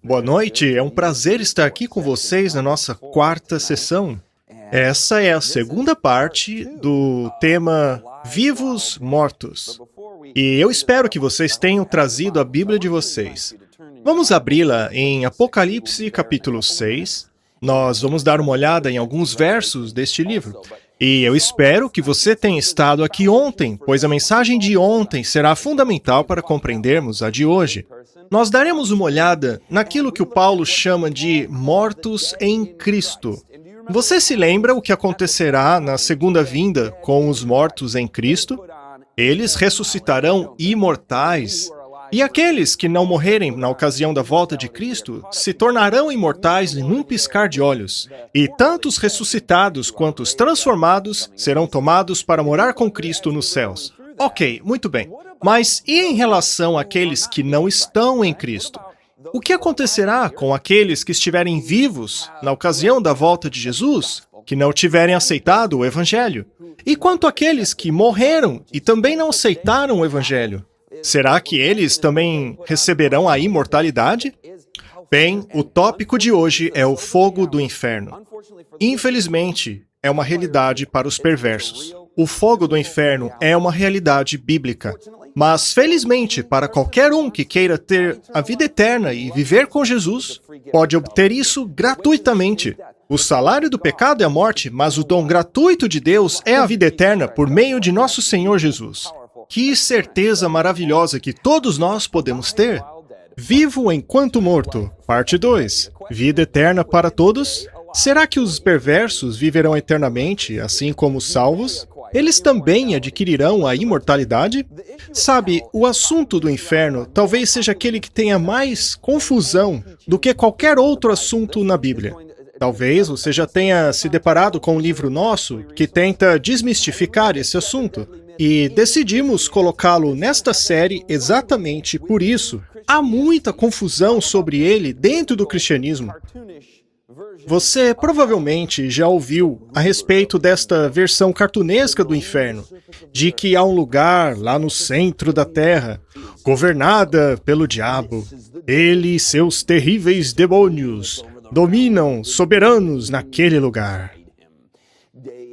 Boa noite, é um prazer estar aqui com vocês na nossa quarta sessão. Essa é a segunda parte do tema Vivos Mortos. E eu espero que vocês tenham trazido a Bíblia de vocês. Vamos abri-la em Apocalipse capítulo 6. Nós vamos dar uma olhada em alguns versos deste livro. E eu espero que você tenha estado aqui ontem, pois a mensagem de ontem será fundamental para compreendermos a de hoje. Nós daremos uma olhada naquilo que o Paulo chama de mortos em Cristo. Você se lembra o que acontecerá na segunda vinda com os mortos em Cristo? Eles ressuscitarão imortais. E aqueles que não morrerem na ocasião da volta de Cristo se tornarão imortais num piscar de olhos. E tanto os ressuscitados quanto os transformados serão tomados para morar com Cristo nos céus. Ok, muito bem. Mas e em relação àqueles que não estão em Cristo? O que acontecerá com aqueles que estiverem vivos na ocasião da volta de Jesus, que não tiverem aceitado o Evangelho? E quanto àqueles que morreram e também não aceitaram o Evangelho? Será que eles também receberão a imortalidade? Bem, o tópico de hoje é o fogo do inferno. Infelizmente, é uma realidade para os perversos. O fogo do inferno é uma realidade bíblica. Mas, felizmente, para qualquer um que queira ter a vida eterna e viver com Jesus, pode obter isso gratuitamente. O salário do pecado é a morte, mas o dom gratuito de Deus é a vida eterna por meio de nosso Senhor Jesus. Que certeza maravilhosa que todos nós podemos ter! Vivo enquanto morto. Parte 2. Vida eterna para todos? Será que os perversos viverão eternamente, assim como os salvos? Eles também adquirirão a imortalidade? Sabe, o assunto do inferno talvez seja aquele que tenha mais confusão do que qualquer outro assunto na Bíblia. Talvez você já tenha se deparado com um livro nosso que tenta desmistificar esse assunto. E decidimos colocá-lo nesta série exatamente por isso. Há muita confusão sobre ele dentro do cristianismo. Você provavelmente já ouviu a respeito desta versão cartunesca do inferno, de que há um lugar lá no centro da terra, governada pelo diabo. Ele e seus terríveis demônios dominam soberanos naquele lugar.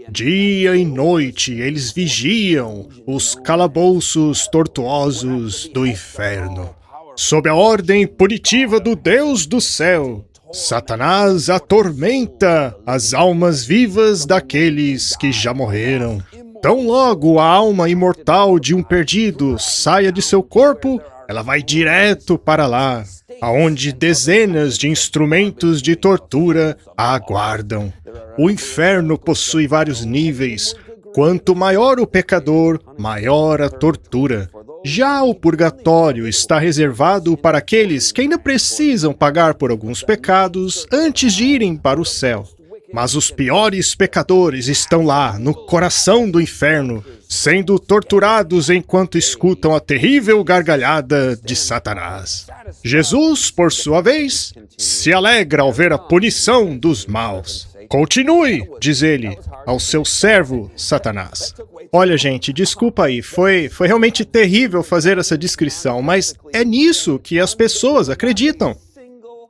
Dia e noite eles vigiam os calabouços tortuosos do inferno. Sob a ordem punitiva do Deus do céu, Satanás atormenta as almas vivas daqueles que já morreram. Tão logo a alma imortal de um perdido saia de seu corpo, ela vai direto para lá, aonde dezenas de instrumentos de tortura a aguardam. O inferno possui vários níveis. Quanto maior o pecador, maior a tortura. Já o purgatório está reservado para aqueles que ainda precisam pagar por alguns pecados antes de irem para o céu. Mas os piores pecadores estão lá, no coração do inferno, sendo torturados enquanto escutam a terrível gargalhada de Satanás. Jesus, por sua vez, se alegra ao ver a punição dos maus. Continue, diz ele, ao seu servo Satanás. Olha, gente, desculpa aí, foi realmente terrível fazer essa descrição, mas é nisso que as pessoas acreditam.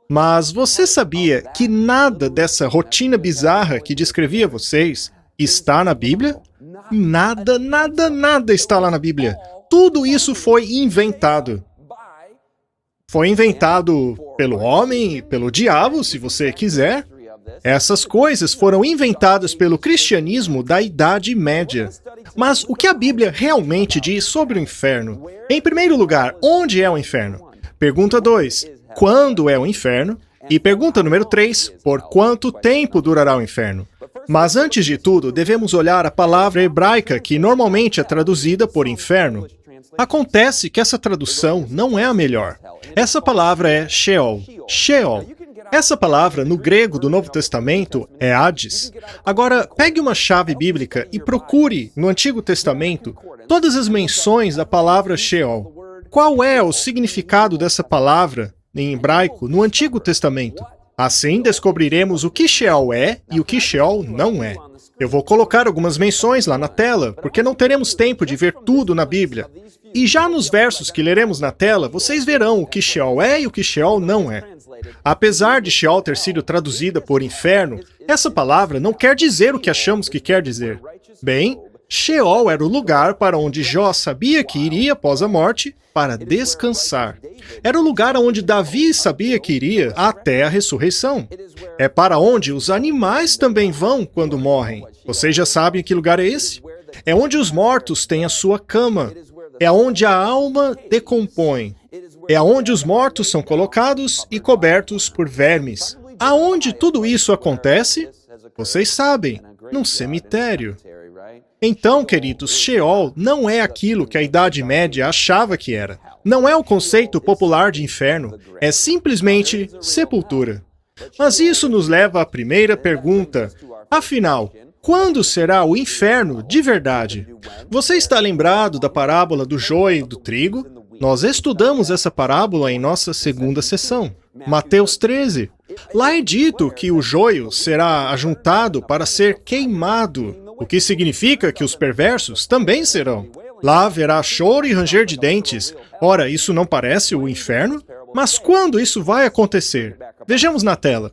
Mas você sabia que nada dessa rotina bizarra que descrevi a vocês está na Bíblia? Nada, nada, nada está lá na Bíblia. Tudo isso foi inventado. Foi inventado pelo homem e pelo diabo, se você quiser. Essas coisas foram inventadas pelo cristianismo da Idade Média. Mas o que a Bíblia realmente diz sobre o inferno? Em primeiro lugar, onde é o inferno? Pergunta 2. Quando é o inferno? E pergunta número 3. Por quanto tempo durará o inferno? Mas antes de tudo, devemos olhar a palavra hebraica que normalmente é traduzida por inferno. Acontece que essa tradução não é a melhor. Essa palavra é Sheol. Sheol. Essa palavra, no grego do Novo Testamento, é Hades. Agora, pegue uma chave bíblica e procure, no Antigo Testamento, todas as menções da palavra Sheol. Qual é o significado dessa palavra, em hebraico, no Antigo Testamento? Assim, descobriremos o que Sheol é e o que Sheol não é. Eu vou colocar algumas menções lá na tela, porque não teremos tempo de ver tudo na Bíblia. E já nos versos que leremos na tela, vocês verão o que Sheol é e o que Sheol não é. Apesar de Sheol ter sido traduzida por inferno, essa palavra não quer dizer o que achamos que quer dizer. Bem, Sheol era o lugar para onde Jó sabia que iria após a morte para descansar. Era o lugar onde Davi sabia que iria até a ressurreição. É para onde os animais também vão quando morrem. Vocês já sabem que lugar é esse? É onde os mortos têm a sua cama. É onde a alma decompõe. É onde os mortos são colocados e cobertos por vermes. Aonde tudo isso acontece? Vocês sabem, num cemitério. Então, queridos, Sheol não é aquilo que a Idade Média achava que era. Não é o conceito popular de inferno, é simplesmente sepultura. Mas isso nos leva à primeira pergunta. Afinal, quando será o inferno de verdade? Você está lembrado da parábola do joio e do trigo? Nós estudamos essa parábola em nossa segunda sessão, Mateus 13. Lá é dito que o joio será ajuntado para ser queimado, o que significa que os perversos também serão. Lá haverá choro e ranger de dentes. Ora, isso não parece o inferno? Mas quando isso vai acontecer? Vejamos na tela.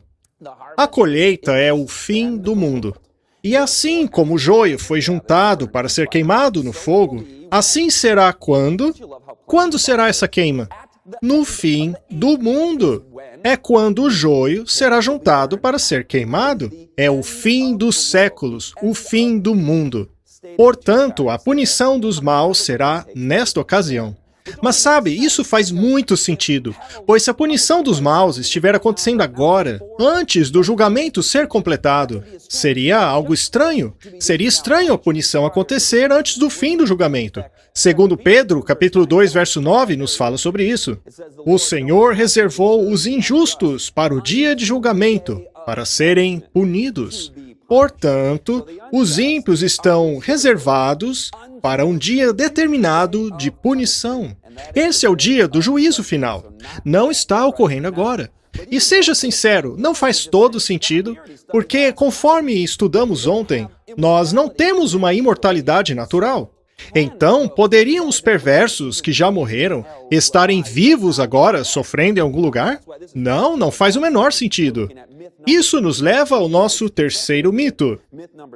A colheita é o fim do mundo. E assim como o joio foi juntado para ser queimado no fogo, assim será quando? Quando será essa queima? No fim do mundo. É quando o joio será juntado para ser queimado. É o fim dos séculos, o fim do mundo. Portanto, a punição dos maus será nesta ocasião. Mas sabe, isso faz muito sentido, pois se a punição dos maus estiver acontecendo agora, antes do julgamento ser completado, seria algo estranho. Seria estranho a punição acontecer antes do fim do julgamento. Segundo Pedro, capítulo 2, verso 9, nos fala sobre isso. O Senhor reservou os injustos para o dia de julgamento, para serem punidos. Portanto, os ímpios estão reservados para um dia determinado de punição. Esse é o dia do juízo final. Não está ocorrendo agora. E seja sincero, não faz todo sentido, porque conforme estudamos ontem, nós não temos uma imortalidade natural. Então, poderiam os perversos que já morreram estarem vivos agora, sofrendo em algum lugar? Não, não faz o menor sentido. Isso nos leva ao nosso terceiro mito.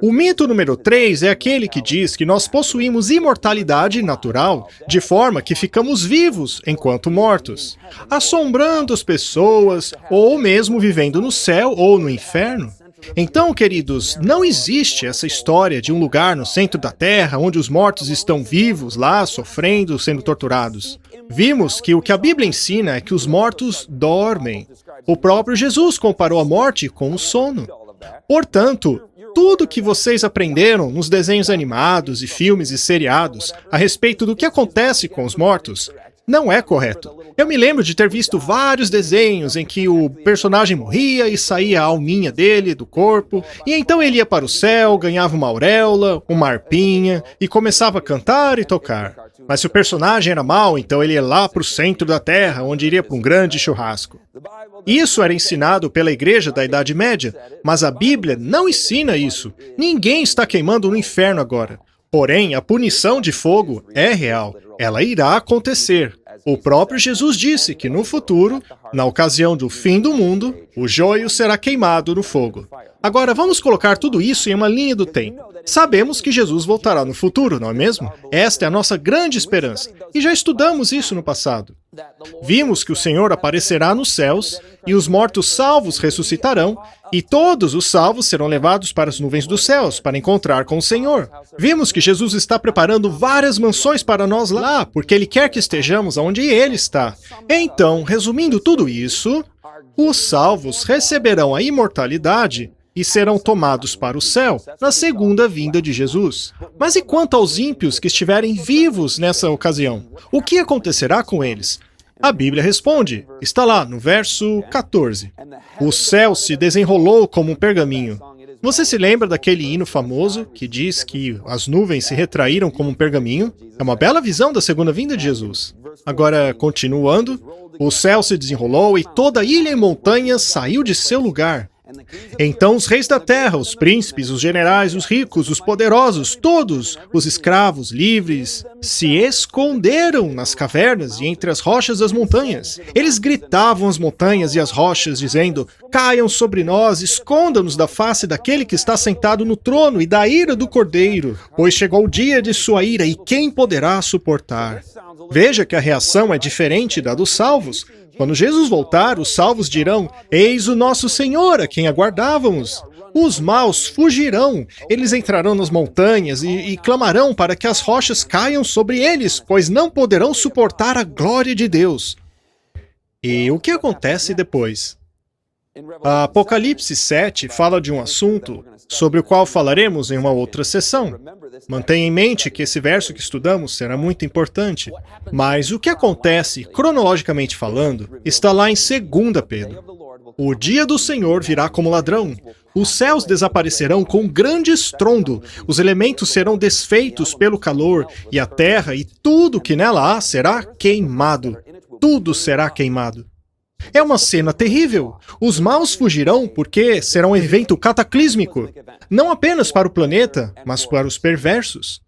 O mito número 3 é aquele que diz que nós possuímos imortalidade natural, de forma que ficamos vivos enquanto mortos, assombrando as pessoas, ou mesmo vivendo no céu ou no inferno. Então, queridos, não existe essa história de um lugar no centro da Terra onde os mortos estão vivos lá, sofrendo, sendo torturados. Vimos que o que a Bíblia ensina é que os mortos dormem. O próprio Jesus comparou a morte com o sono. Portanto, tudo que vocês aprenderam nos desenhos animados e filmes e seriados a respeito do que acontece com os mortos não é correto. Eu me lembro de ter visto vários desenhos em que o personagem morria e saía a alminha dele do corpo, e então ele ia para o céu, ganhava uma auréola, uma arpinha, e começava a cantar e tocar. Mas se o personagem era mau, então ele ia lá para o centro da Terra, onde iria para um grande churrasco. Isso era ensinado pela Igreja da Idade Média, mas a Bíblia não ensina isso. Ninguém está queimando no inferno agora. Porém, a punição de fogo é real. Ela irá acontecer. O próprio Jesus disse que no futuro, na ocasião do fim do mundo, o joio será queimado no fogo. Agora, vamos colocar tudo isso em uma linha do tempo. Sabemos que Jesus voltará no futuro, não é mesmo? Esta é a nossa grande esperança. E já estudamos isso no passado. Vimos que o Senhor aparecerá nos céus, e os mortos salvos ressuscitarão, e todos os salvos serão levados para as nuvens dos céus, para encontrar com o Senhor. Vimos que Jesus está preparando várias mansões para nós lá, porque Ele quer que estejamos onde Ele está. Então, resumindo tudo isso, os salvos receberão a imortalidade e serão tomados para o céu na segunda vinda de Jesus. Mas e quanto aos ímpios que estiverem vivos nessa ocasião? O que acontecerá com eles? A Bíblia responde, está lá no verso 14. O céu se desenrolou como um pergaminho. Você se lembra daquele hino famoso que diz que as nuvens se retraíram como um pergaminho? É uma bela visão da segunda vinda de Jesus. Agora, continuando, o céu se desenrolou e toda ilha e montanha saiu de seu lugar. Então os reis da terra, os príncipes, os generais, os ricos, os poderosos, todos, os escravos livres, se esconderam nas cavernas e entre as rochas das montanhas. Eles gritavam às montanhas e às rochas, dizendo: caiam sobre nós, esconda-nos da face daquele que está sentado no trono e da ira do Cordeiro, pois chegou o dia de sua ira, e quem poderá suportar? Veja que a reação é diferente da dos salvos. Quando Jesus voltar, os salvos dirão: eis o nosso Senhor, a quem aguardávamos. Os maus fugirão, eles entrarão nas montanhas e clamarão para que as rochas caiam sobre eles, pois não poderão suportar a glória de Deus. E o que acontece depois? A Apocalipse 7 fala de um assunto sobre o qual falaremos em uma outra sessão. Mantenha em mente que esse verso que estudamos será muito importante. Mas o que acontece, cronologicamente falando, está lá em 2 Pedro. O dia do Senhor virá como ladrão. Os céus desaparecerão com um grande estrondo, os elementos serão desfeitos pelo calor, e a terra e tudo que nela há será queimado. Tudo será queimado. É uma cena terrível. Os maus fugirão porque será um evento cataclísmico, não apenas para o planeta, mas para os perversos.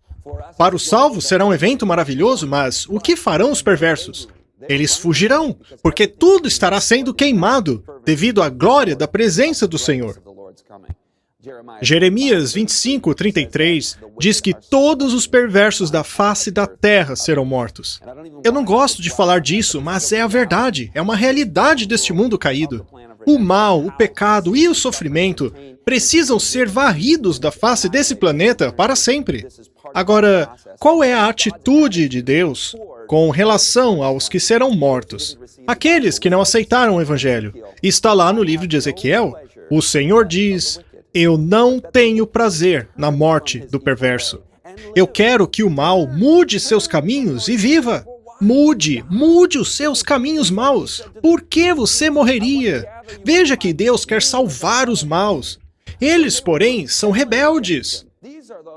Para os salvos será um evento maravilhoso, mas o que farão os perversos? Eles fugirão, porque tudo estará sendo queimado devido à glória da presença do Senhor. Jeremias 25:33 diz que todos os perversos da face da terra serão mortos. Eu não gosto de falar disso, mas é a verdade, é uma realidade deste mundo caído. O mal, o pecado e o sofrimento precisam ser varridos da face desse planeta para sempre. Agora, qual é a atitude de Deus com relação aos que serão mortos? Aqueles que não aceitaram o Evangelho. Está lá no livro de Ezequiel. O Senhor diz: eu não tenho prazer na morte do perverso. Eu quero que o mal mude seus caminhos e viva. Mude os seus caminhos maus. Por que você morreria? Veja que Deus quer salvar os maus. Eles, porém, são rebeldes.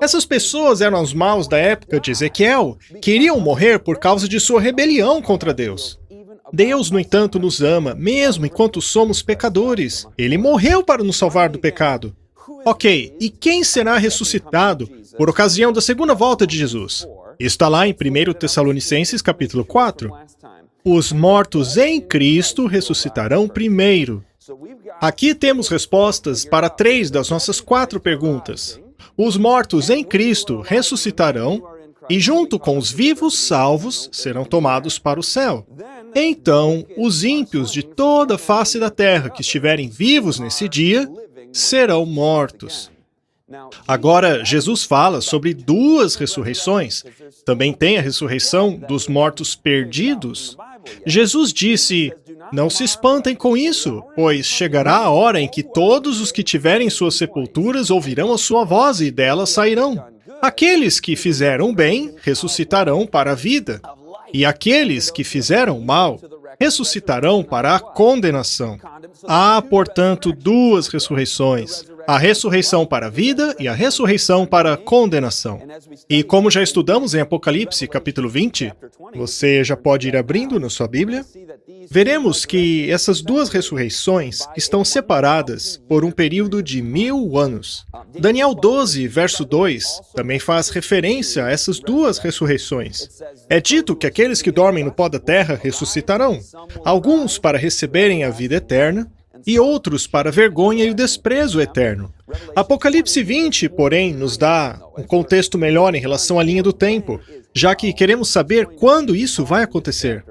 Essas pessoas eram os maus da época de Ezequiel, queriam morrer por causa de sua rebelião contra Deus. Deus, no entanto, nos ama, mesmo enquanto somos pecadores. Ele morreu para nos salvar do pecado. Ok, e quem será ressuscitado por ocasião da segunda volta de Jesus? Está lá em 1 Tessalonicenses capítulo 4. Os mortos em Cristo ressuscitarão primeiro. Aqui temos respostas para 3 das nossas 4 perguntas. Os mortos em Cristo ressuscitarão e, junto com os vivos salvos, serão tomados para o céu. Então, os ímpios de toda a face da terra que estiverem vivos nesse dia serão mortos. Agora, Jesus fala sobre 2 ressurreições. Também tem a ressurreição dos mortos perdidos. Jesus disse: não se espantem com isso, pois chegará a hora em que todos os que tiverem suas sepulturas ouvirão a sua voz e delas sairão. Aqueles que fizeram bem ressuscitarão para a vida, e aqueles que fizeram mal ressuscitarão para a condenação. Há, portanto, 2 ressurreições: a ressurreição para a vida e a ressurreição para a condenação. E como já estudamos em Apocalipse, capítulo 20, você já pode ir abrindo na sua Bíblia, veremos que essas 2 ressurreições estão separadas por um período de 1000 anos. Daniel 12, verso 2, também faz referência a essas 2 ressurreições. É dito que aqueles que dormem no pó da terra ressuscitarão, alguns para receberem a vida eterna, e outros para a vergonha e o desprezo eterno. Apocalipse 20, porém, nos dá um contexto melhor em relação à linha do tempo, já que queremos saber quando isso vai acontecer.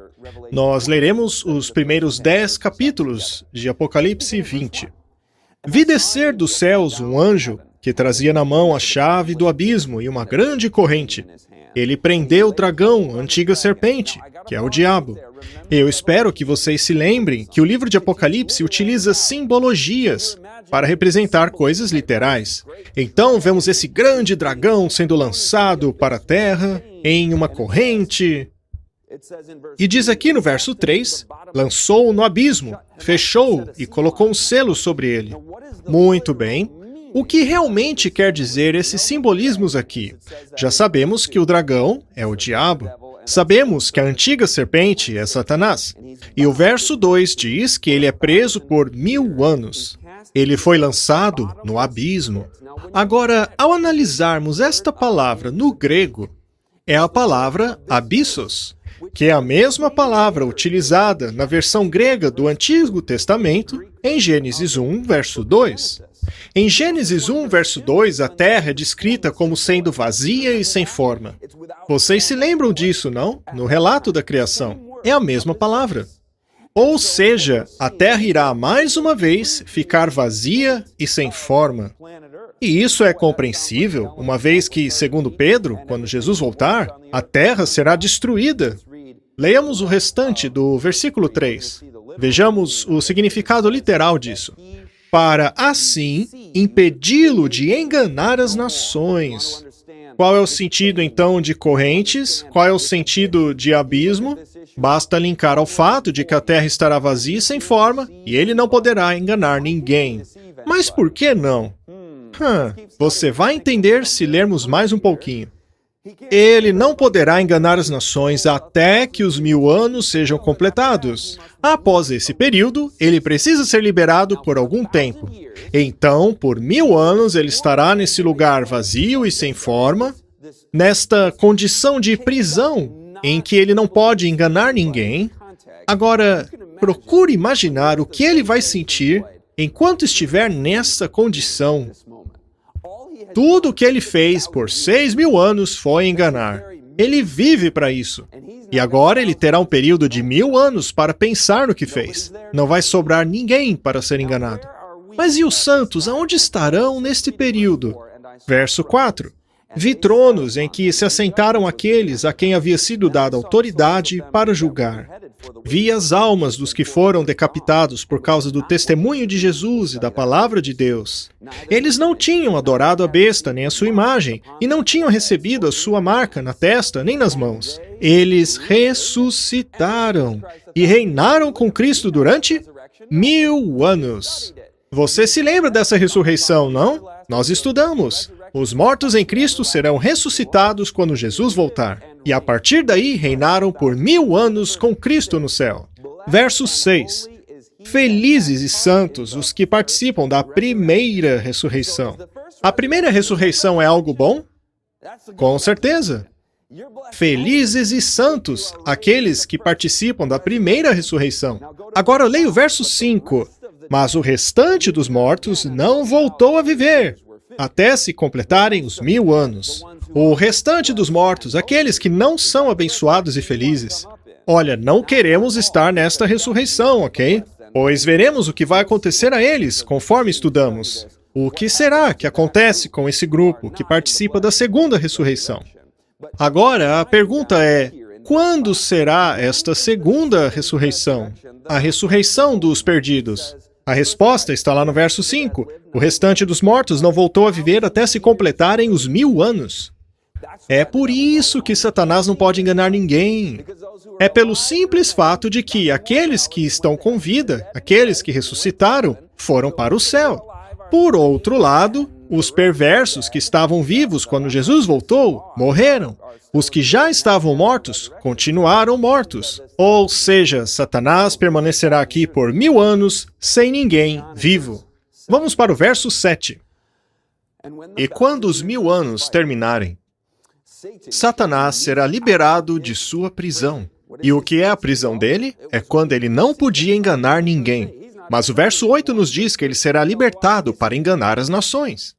Nós leremos os primeiros 10 capítulos de Apocalipse 20. Vi descer dos céus um anjo que trazia na mão a chave do abismo e uma grande corrente. Ele prendeu o dragão, a antiga serpente, que é o diabo. Eu espero que vocês se lembrem que o livro de Apocalipse utiliza simbologias para representar coisas literais. Então, vemos esse grande dragão sendo lançado para a terra em uma corrente. E diz aqui no verso 3, lançou-o no abismo, fechou-o e colocou um selo sobre ele. Muito bem. O que realmente quer dizer esses simbolismos aqui? Já sabemos que o dragão é o diabo. Sabemos que a antiga serpente é Satanás. E o verso 2 diz que ele é preso por 1000 anos. Ele foi lançado no abismo. Agora, ao analisarmos esta palavra no grego, é a palavra abissos, que é a mesma palavra utilizada na versão grega do Antigo Testamento em Gênesis 1, verso 2. Em Gênesis 1, verso 2, a terra é descrita como sendo vazia e sem forma. Vocês se lembram disso, não? No relato da criação. É a mesma palavra. Ou seja, a terra irá mais uma vez ficar vazia e sem forma. E isso é compreensível, uma vez que, segundo Pedro, quando Jesus voltar, a terra será destruída. Leiamos o restante do versículo 3. Vejamos o significado literal disso. Para, assim, impedi-lo de enganar as nações. Qual é o sentido, então, de correntes? Qual é o sentido de abismo? Basta linkar ao fato de que a terra estará vazia e sem forma, e ele não poderá enganar ninguém. Mas por que não? Você vai entender se lermos mais um pouquinho. Ele não poderá enganar as nações até que os 1000 anos sejam completados. Após esse período, ele precisa ser liberado por algum tempo. Então, por 1000 anos, ele estará nesse lugar vazio e sem forma, nesta condição de prisão, em que ele não pode enganar ninguém. Agora, procure imaginar o que ele vai sentir enquanto estiver nessa condição. Tudo o que ele fez por 6.000 anos foi enganar. Ele vive para isso. E agora ele terá um período de 1000 anos para pensar no que fez. Não vai sobrar ninguém para ser enganado. Mas e os santos, aonde estarão neste período? Verso 4. Vi tronos em que se assentaram aqueles a quem havia sido dada autoridade para julgar. Vi as almas dos que foram decapitados por causa do testemunho de Jesus e da palavra de Deus. Eles não tinham adorado a besta nem a sua imagem, e não tinham recebido a sua marca na testa nem nas mãos. Eles ressuscitaram e reinaram com Cristo durante 1000 anos. Você se lembra dessa ressurreição, não? Nós estudamos. Os mortos em Cristo serão ressuscitados quando Jesus voltar. E a partir daí reinaram por 1000 anos com Cristo no céu. Verso 6. Felizes e santos os que participam da primeira ressurreição. A primeira ressurreição é algo bom? Com certeza. Felizes e santos aqueles que participam da primeira ressurreição. Agora leia o verso 5. Mas o restante dos mortos não voltou a viver, até se completarem os 1000 anos. O restante dos mortos, aqueles que não são abençoados e felizes. Olha, não queremos estar nesta ressurreição, ok? Pois veremos o que vai acontecer a eles, conforme estudamos. O que será que acontece com esse grupo que participa da segunda ressurreição? Agora, a pergunta é, quando será esta segunda ressurreição? A ressurreição dos perdidos. A resposta está lá no verso 5. O restante dos mortos não voltou a viver até se completarem os 1000 anos. É por isso que Satanás não pode enganar ninguém. É pelo simples fato de que aqueles que estão com vida, aqueles que ressuscitaram, foram para o céu. Por outro lado, os perversos que estavam vivos quando Jesus voltou, morreram. Os que já estavam mortos, continuaram mortos. Ou seja, Satanás permanecerá aqui por 1000 anos, sem ninguém vivo. Vamos para o verso 7. E quando os 1000 anos terminarem, Satanás será liberado de sua prisão. E o que é a prisão dele? É quando ele não podia enganar ninguém. Mas o verso 8 nos diz que ele será libertado para enganar as nações.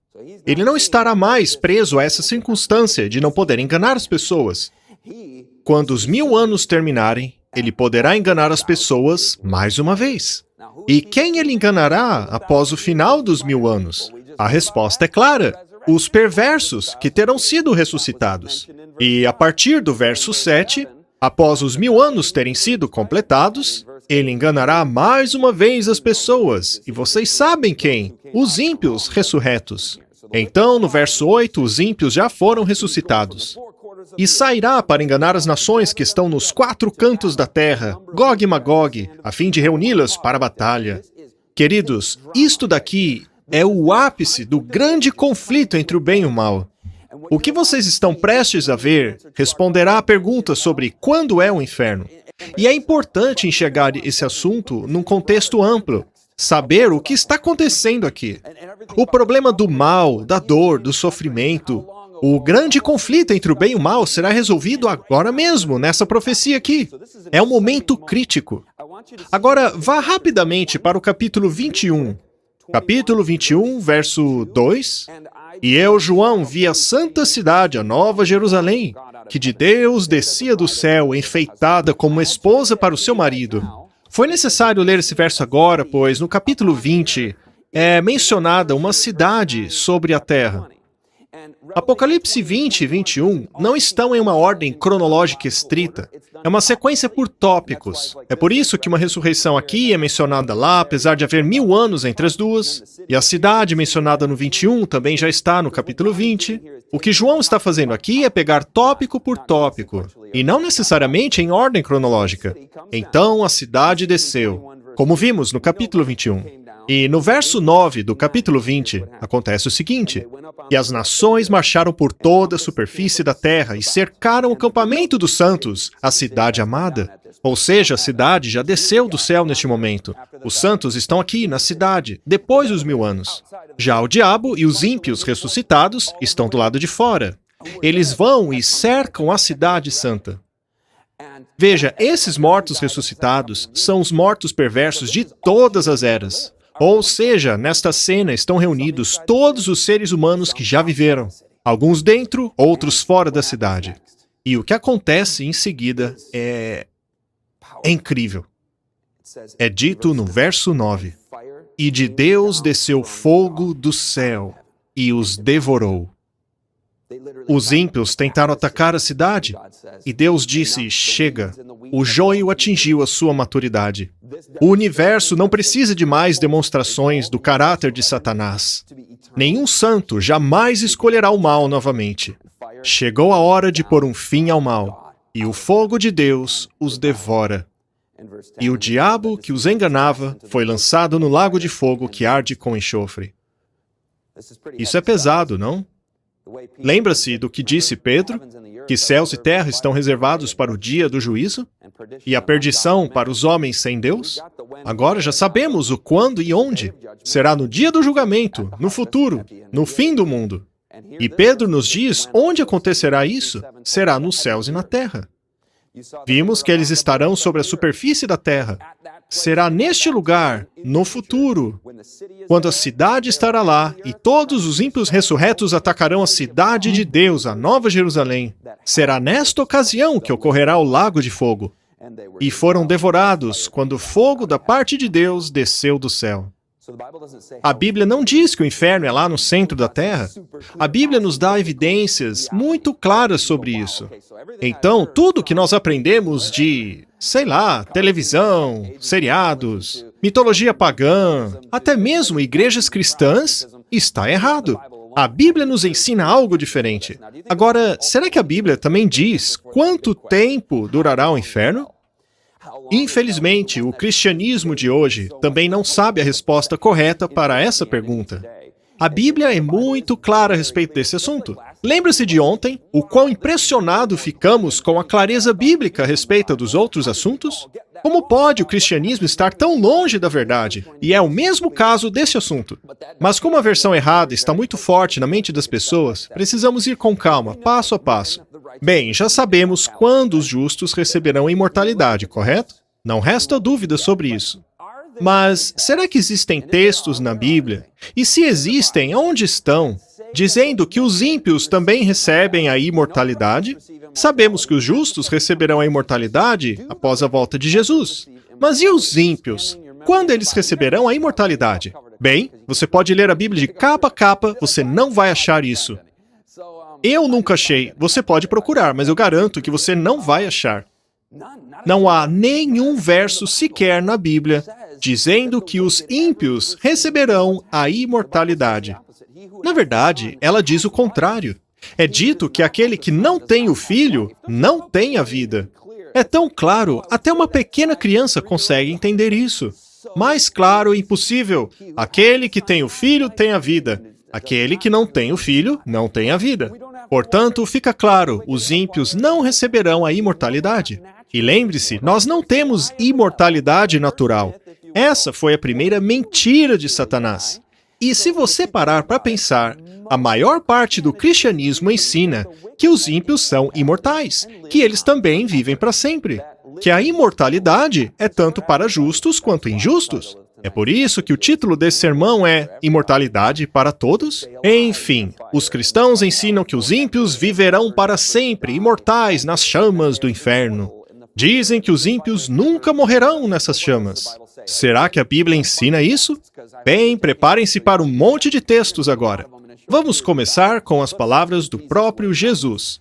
Ele não estará mais preso a essa circunstância de não poder enganar as pessoas. Quando os 1000 anos terminarem, ele poderá enganar as pessoas mais uma vez. E quem ele enganará após o final dos 1000 anos? A resposta é clara. Os perversos que terão sido ressuscitados. E a partir do verso 7, após os 1000 anos terem sido completados, ele enganará mais uma vez as pessoas. E vocês sabem quem? Os ímpios ressurretos. Então, no verso 8, os ímpios já foram ressuscitados. E sairá para enganar as nações que estão nos 4 cantos da terra, Gog e Magog, a fim de reuni-las para a batalha. Queridos, isto daqui é o ápice do grande conflito entre o bem e o mal. O que vocês estão prestes a ver responderá à pergunta sobre quando é o inferno. E é importante enxergar esse assunto num contexto amplo. saber o que está acontecendo aqui. O problema do mal, da dor, do sofrimento, o grande conflito entre o bem e o mal será resolvido agora mesmo, nessa profecia aqui. É um momento crítico. Agora, vá rapidamente para o capítulo 21. Capítulo 21, verso 2. E eu, João, vi a santa cidade, a nova Jerusalém, que de Deus descia do céu, enfeitada como esposa para o seu marido. Foi necessário ler esse verso agora, pois no capítulo 20 é mencionada uma cidade sobre a terra. Apocalipse 20 e 21 não estão em uma ordem cronológica estrita. É uma sequência por tópicos. É por isso que uma ressurreição aqui é mencionada lá, apesar de haver 1000 anos entre as duas. E a cidade mencionada no 21 também já está no capítulo 20. O que João está fazendo aqui é pegar tópico por tópico, e não necessariamente em ordem cronológica. Então a cidade desceu, como vimos no capítulo 21. E no verso 9 do capítulo 20, acontece o seguinte: E as nações marcharam por toda a superfície da terra e cercaram o campamento dos santos, a cidade amada. Ou seja, a cidade já desceu do céu neste momento. Os santos estão aqui, na cidade, depois dos 1000 anos. Já o diabo e os ímpios ressuscitados estão do lado de fora. Eles vão e cercam a cidade santa. Veja, esses mortos ressuscitados são os mortos perversos de todas as eras. Ou seja, nesta cena estão reunidos todos os seres humanos que já viveram, alguns dentro, outros fora da cidade. E o que acontece em seguida é incrível. É dito no verso 9: E de Deus desceu fogo do céu e os devorou. Os ímpios tentaram atacar a cidade, e Deus disse: chega, o joio atingiu a sua maturidade. O universo não precisa de mais demonstrações do caráter de Satanás. Nenhum santo jamais escolherá o mal novamente. Chegou a hora de pôr um fim ao mal, e o fogo de Deus os devora. E o diabo que os enganava foi lançado no lago de fogo que arde com enxofre. Isso é pesado, não? Lembra-se do que disse Pedro? Que céus e terra estão reservados para o dia do juízo? E a perdição para os homens sem Deus? Agora já sabemos o quando e onde. Será no dia do julgamento, no futuro, no fim do mundo. E Pedro nos diz onde acontecerá isso? Será nos céus e na terra. Vimos que eles estarão sobre a superfície da terra. Será neste lugar, no futuro, quando a cidade estará lá e todos os ímpios ressurretos atacarão a cidade de Deus, a Nova Jerusalém. Será nesta ocasião que ocorrerá o lago de fogo. E foram devorados quando o fogo da parte de Deus desceu do céu. A Bíblia não diz que o inferno é lá no centro da terra. A Bíblia nos dá evidências muito claras sobre isso. Então, tudo que nós aprendemos de, sei lá, televisão, seriados, mitologia pagã, até mesmo igrejas cristãs, está errado. A Bíblia nos ensina algo diferente. Agora, será que a Bíblia também diz quanto tempo durará o inferno? Infelizmente, o cristianismo de hoje também não sabe a resposta correta para essa pergunta. A Bíblia é muito clara a respeito desse assunto. Lembra-se de ontem, o quão impressionado ficamos com a clareza bíblica a respeito dos outros assuntos? Como pode o cristianismo estar tão longe da verdade? E é o mesmo caso desse assunto. Mas como a versão errada está muito forte na mente das pessoas, precisamos ir com calma, passo a passo. Bem, já sabemos quando os justos receberão a imortalidade, correto? Não resta dúvida sobre isso. Mas será que existem textos na Bíblia? E se existem, onde estão? Dizendo que os ímpios também recebem a imortalidade? Sabemos que os justos receberão a imortalidade após a volta de Jesus. Mas e os ímpios? Quando eles receberão a imortalidade? Bem, você pode ler a Bíblia de capa a capa, você não vai achar isso. Eu nunca achei. Você pode procurar, mas eu garanto que você não vai achar. Não há nenhum verso sequer na Bíblia dizendo que os ímpios receberão a imortalidade. Na verdade, ela diz o contrário. É dito que aquele que não tem o Filho não tem a vida. É tão claro, até uma pequena criança consegue entender isso. Mais claro e impossível. Aquele que tem o Filho tem a vida. Aquele que não tem o Filho não tem a vida. Portanto, fica claro, os ímpios não receberão a imortalidade. E lembre-se, nós não temos imortalidade natural. Essa foi a primeira mentira de Satanás. E se você parar para pensar, a maior parte do cristianismo ensina que os ímpios são imortais, que eles também vivem para sempre, que a imortalidade é tanto para justos quanto injustos. É por isso que o título desse sermão é Imortalidade para Todos? Enfim, os cristãos ensinam que os ímpios viverão para sempre, imortais nas chamas do inferno. Dizem que os ímpios nunca morrerão nessas chamas. Será que a Bíblia ensina isso? Bem, preparem-se para um monte de textos agora. Vamos começar com as palavras do próprio Jesus.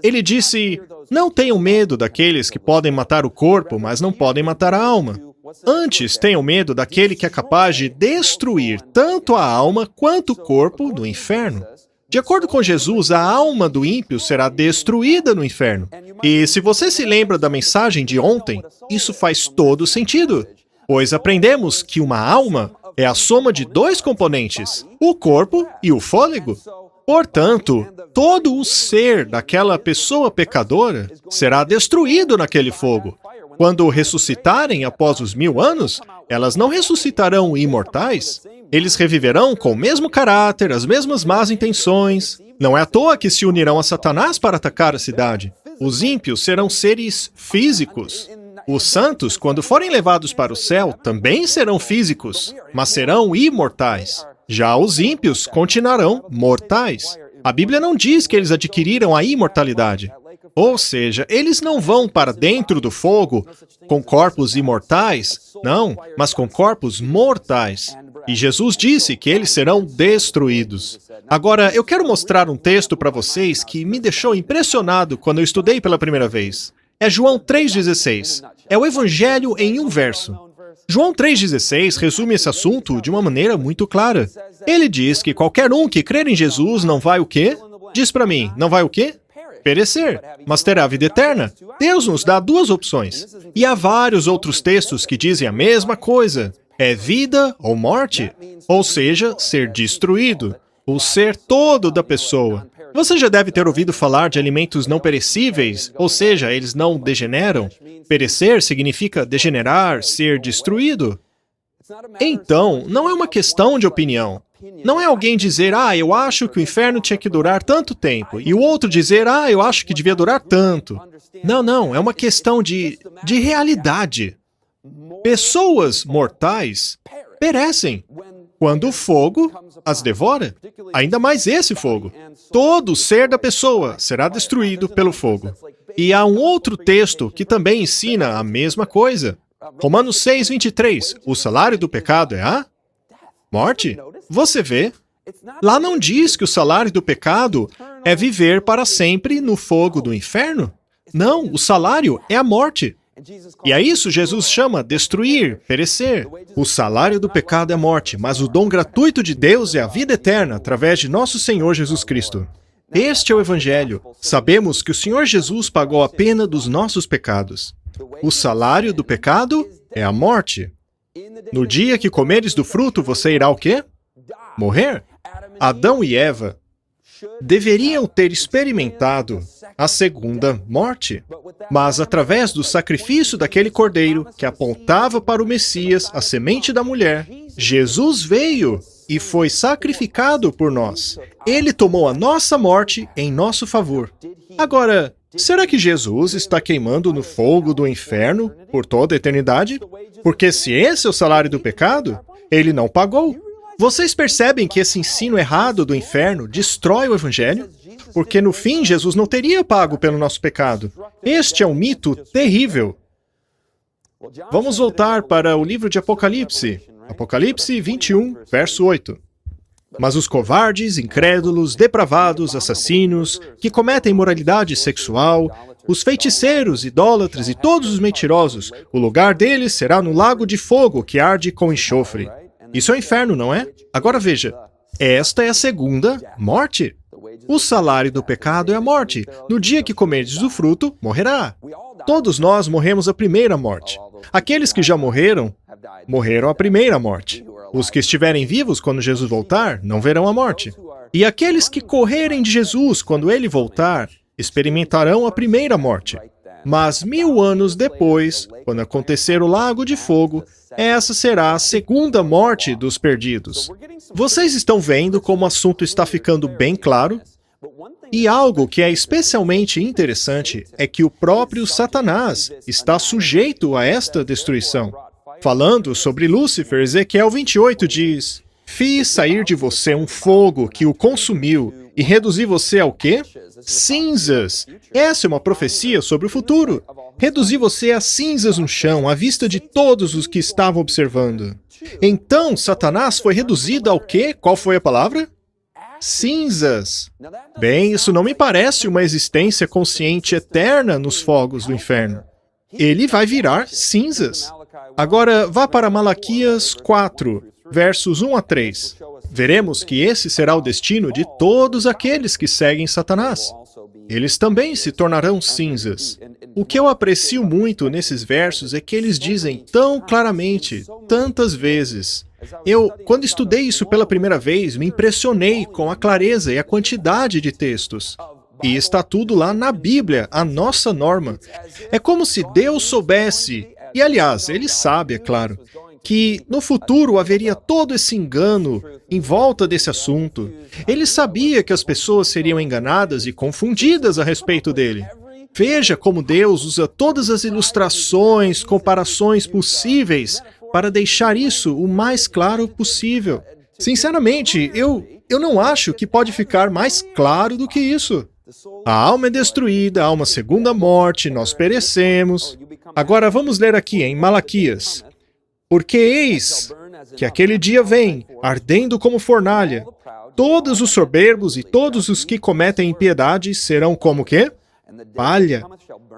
Ele disse, não tenham medo daqueles que podem matar o corpo, mas não podem matar a alma. Antes, tenham medo daquele que é capaz de destruir tanto a alma quanto o corpo no inferno. De acordo com Jesus, a alma do ímpio será destruída no inferno. E se você se lembra da mensagem de ontem, isso faz todo sentido. Pois aprendemos que uma alma é a soma de dois componentes, o corpo e o fôlego. Portanto, todo o ser daquela pessoa pecadora será destruído naquele fogo. Quando ressuscitarem após os 1000 anos, elas não ressuscitarão imortais. Eles reviverão com o mesmo caráter, as mesmas más intenções. Não é à toa que se unirão a Satanás para atacar a cidade. Os ímpios serão seres físicos. Os santos, quando forem levados para o céu, também serão físicos, mas serão imortais. Já os ímpios continuarão mortais. A Bíblia não diz que eles adquiriram a imortalidade. Ou seja, eles não vão para dentro do fogo com corpos imortais, não, mas com corpos mortais. E Jesus disse que eles serão destruídos. Agora, eu quero mostrar um texto para vocês que me deixou impressionado quando eu estudei pela primeira vez. É João 3,16. É o Evangelho em um verso. João 3,16 resume esse assunto de uma maneira muito clara. Ele diz que qualquer um que crer em Jesus não vai o quê? Diz para mim, não vai o quê? Perecer, mas terá a vida eterna. Deus nos dá duas opções. E há vários outros textos que dizem a mesma coisa. É vida ou morte, ou seja, ser destruído, o ser todo da pessoa. Você já deve ter ouvido falar de alimentos não perecíveis, ou seja, eles não degeneram. Perecer significa degenerar, ser destruído. Então, não é uma questão de opinião. Não é alguém dizer, eu acho que o inferno tinha que durar tanto tempo, e o outro dizer, eu acho que devia durar tanto. Não, é uma questão de realidade. Pessoas mortais perecem quando o fogo as devora. Ainda mais esse fogo. Todo ser da pessoa será destruído pelo fogo. E há um outro texto que também ensina a mesma coisa. Romanos 6:23. O salário do pecado é a morte. Você vê? Lá não diz que o salário do pecado é viver para sempre no fogo do inferno. Não, o salário é a morte. E a isso Jesus chama destruir, perecer. O salário do pecado é morte, mas o dom gratuito de Deus é a vida eterna através de nosso Senhor Jesus Cristo. Este é o Evangelho. Sabemos que o Senhor Jesus pagou a pena dos nossos pecados. O salário do pecado é a morte. No dia que comeres do fruto, você irá o quê? Morrer. Adão e Eva deveriam ter experimentado a segunda morte. Mas através do sacrifício daquele cordeiro que apontava para o Messias, a semente da mulher, Jesus veio e foi sacrificado por nós. Ele tomou a nossa morte em nosso favor. Agora, será que Jesus está queimando no fogo do inferno por toda a eternidade? Porque se esse é o salário do pecado, ele não pagou. Vocês percebem que esse ensino errado do inferno destrói o Evangelho? Porque no fim, Jesus não teria pago pelo nosso pecado. Este é um mito terrível. Vamos voltar para o livro de Apocalipse. Apocalipse 21, verso 8. Mas os covardes, incrédulos, depravados, assassinos, que cometem imoralidade sexual, os feiticeiros, idólatras e todos os mentirosos, o lugar deles será no lago de fogo que arde com enxofre. Isso é o inferno, não é? Agora veja, esta é a segunda morte. O salário do pecado é a morte. No dia que comerdes do fruto, morrerá. Todos nós morremos a primeira morte. Aqueles que já morreram, morreram a primeira morte. Os que estiverem vivos quando Jesus voltar, não verão a morte. E aqueles que correrem de Jesus quando ele voltar, experimentarão a primeira morte. Mas 1000 anos depois, quando acontecer o lago de fogo, Essa será a segunda morte dos perdidos. Vocês estão vendo como o assunto está ficando bem claro? E algo que é especialmente interessante é que o próprio Satanás está sujeito a esta destruição. Falando sobre Lúcifer, Ezequiel 28 diz: "Fiz sair de você um fogo que o consumiu e reduzi você ao quê? Cinzas." Essa é uma profecia sobre o futuro. Reduzi você a cinzas no chão, à vista de todos os que estavam observando. Então, Satanás foi reduzido ao quê? Qual foi a palavra? Cinzas. Bem, isso não me parece uma existência consciente eterna nos fogos do inferno. Ele vai virar cinzas. Agora, vá para Malaquias 4, versos 1 a 3. Veremos que esse será o destino de todos aqueles que seguem Satanás. Eles também se tornarão cinzas. O que eu aprecio muito nesses versos é que eles dizem tão claramente, tantas vezes. Quando estudei isso pela primeira vez, me impressionei com a clareza e a quantidade de textos. E está tudo lá na Bíblia, a nossa norma. É como se Deus soubesse, e aliás, Ele sabe, é claro, que no futuro haveria todo esse engano em volta desse assunto. Ele sabia que as pessoas seriam enganadas e confundidas a respeito dele. Veja como Deus usa todas as ilustrações, comparações possíveis para deixar isso o mais claro possível. Sinceramente, eu não acho que pode ficar mais claro do que isso. A alma é destruída, há uma segunda morte, nós perecemos. Agora vamos ler aqui em Malaquias. Porque eis que aquele dia vem, ardendo como fornalha. Todos os soberbos e todos os que cometem impiedade serão como quê? Palha.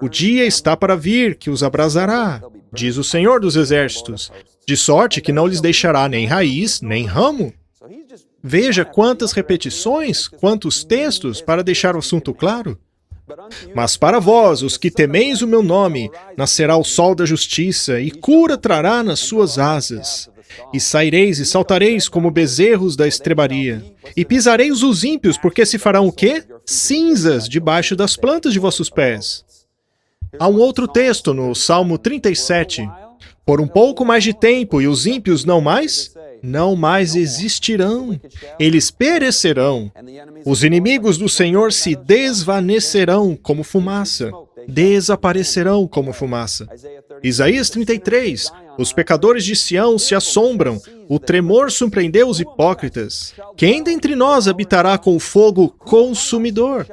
O dia está para vir, que os abrasará, diz o Senhor dos Exércitos, de sorte que não lhes deixará nem raiz, nem ramo. Veja quantas repetições, quantos textos para deixar o assunto claro. Mas para vós, os que temeis o meu nome, nascerá o sol da justiça, e cura trará nas suas asas. E saireis e saltareis como bezerros da estrebaria. E pisareis os ímpios, porque se farão o quê? Cinzas debaixo das plantas de vossos pés. Há um outro texto no Salmo 37. Por um pouco mais de tempo, e os ímpios não mais existirão. Eles perecerão. Os inimigos do Senhor se desvanecerão como fumaça. Desaparecerão como fumaça. Isaías 33. Os pecadores de Sião se assombram. O tremor surpreendeu os hipócritas. Quem dentre nós habitará com o fogo consumidor?